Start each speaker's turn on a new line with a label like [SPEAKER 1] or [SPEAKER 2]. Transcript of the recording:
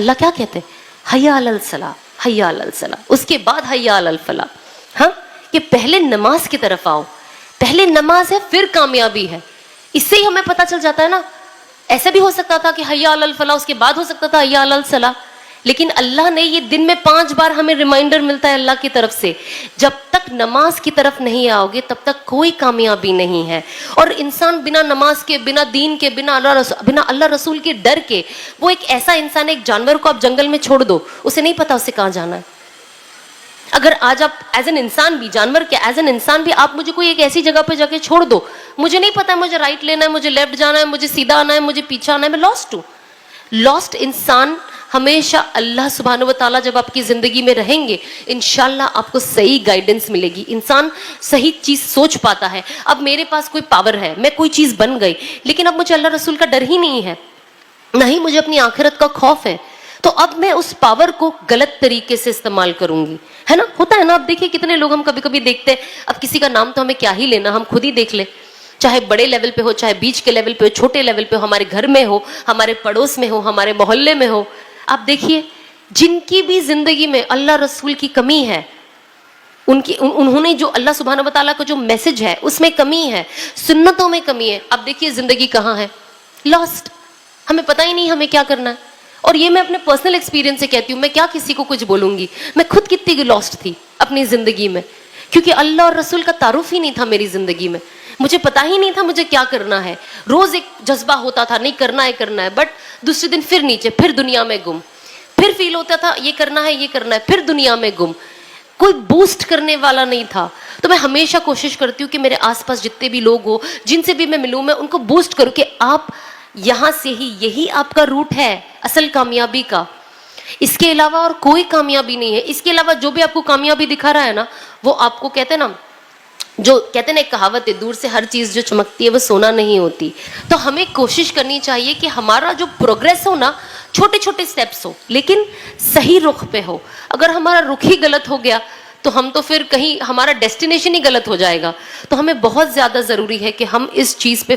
[SPEAKER 1] اللہ کیا کہتے ہیں؟ حیا علی الصلاح، حیا علی الصلاح، اس کے بعد حیا علی الفلاح. ہاں، کہ پہلے نماز کی طرف آؤ، پہلے نماز ہے پھر کامیابی ہے. اس سے ہی ہمیں پتہ چل جاتا ہے نا. ایسا بھی ہو سکتا تھا کہ حیا علی الفلاح اس کے بعد ہو سکتا تھا حیا علی الصلاح، لیکن اللہ نے یہ دن میں 5 بار ہمیں ریمائنڈر ملتا ہے اللہ کی طرف سے، جب تک نماز کی طرف نہیں آؤ گے تب تک کوئی کامیابی نہیں ہے. اور انسان بنا نماز کے، بنا دین کے، بنا اللہ رسول کے ڈر کے، وہ ایک ایسا انسان، ایک جانور کو آپ جنگل میں چھوڑ دو، اسے نہیں پتا اسے کہاں جانا ہے. اگر آج آپ ایز این انسان بھی، جانور کے ایز این انسان بھی، آپ مجھے کوئی ایک ایسی جگہ پہ جا کے چھوڑ دو، مجھے نہیں پتا مجھے رائٹ لینا ہے، مجھے لیفٹ جانا ہے، مجھے سیدھا آنا ہے، مجھے پیچھے آنا ہے، میں لاسٹ ہوں. لاسٹ انسان ہمیشہ اللہ سبحانہ و تعالیٰ جب آپ کی زندگی میں رہیں گے انشاءاللہ آپ کو صحیح گائیڈنس ملے گی. انسان صحیح چیز سوچ پاتا ہے. اب میرے پاس کوئی پاور ہے، میں کوئی چیز بن گئی، لیکن اب مجھے اللہ رسول کا ڈر ہی نہیں ہے، نہ ہی مجھے اپنی آخرت کا خوف ہے، تو اب میں اس پاور کو غلط طریقے سے استعمال کروں گی. ہے نا، ہوتا ہے نا. اب دیکھیے کتنے لوگ ہم کبھی کبھی دیکھتے ہیں، اب کسی کا نام تو ہمیں کیا ہی لینا، ہم خود ہی دیکھ لیں، چاہے بڑے لیول پہ ہو، چاہے بیچ کے لیول پہ ہو، چھوٹے لیول پہ ہو، ہمارے گھر میں ہو، ہمارے پڑوس میں ہو، ہمارے محلے میں ہو. آپ دیکھیے جن کی بھی زندگی میں اللہ رسول کی کمی ہے، انہوں نے جو اللہ سبحانہ و تعالیٰ کا جو میسج ہے اس میں کمی ہے، سنتوں میں کمی ہے، اب دیکھیے زندگی کہاں ہے، لاسٹ. ہمیں پتہ ہی نہیں ہمیں کیا کرنا ہے. اور یہ میں اپنے پرسنل ایکسپیرینس سے کہتی ہوں، میں کیا کسی کو کچھ بولوں گی. میں خود کتنی لاسٹ تھی اپنی زندگی میں، کیونکہ اللہ اور رسول کا تعارف ہی نہیں تھا میری زندگی میں. مجھے پتا ہی نہیں تھا مجھے کیا کرنا ہے. روز ایک جذبہ ہوتا تھا، نہیں کرنا ہے، بٹ دوسرے دن پھر نیچے، پھر دنیا میں گم. پھر فیل ہوتا تھا یہ کرنا ہے، پھر دنیا میں گم. کوئی بوسٹ کرنے والا نہیں تھا. تو میں ہمیشہ کوشش کرتی ہوں کہ میرے آس پاس جتنے بھی لوگ ہو، جن سے بھی میں ملوں، میں ان کو بوسٹ کروں کہ آپ یہاں سے ہی، یہی آپ کا روٹ ہے اصل کامیابی کا. اس کے علاوہ اور کوئی کامیابی نہیں ہے. اس کے علاوہ جو بھی آپ کو کامیابی دکھا رہا ہے نا، وہ آپ کو کہتے ہیں نا، جو کہتے ہیں نا ایک کہاوت ہے، دور سے ہر چیز جو چمکتی ہے وہ سونا نہیں ہوتی. تو ہمیں کوشش کرنی چاہیے کہ ہمارا جو پروگریس ہو نا، چھوٹے چھوٹے سٹیپس ہو لیکن صحیح رخ پہ ہو. اگر ہمارا رخ ہی غلط ہو گیا تو ہم تو پھر کہیں ہمارا ڈیسٹینیشن ہی غلط ہو جائے گا. تو ہمیں بہت زیادہ ضروری ہے کہ ہم اس چیز پہ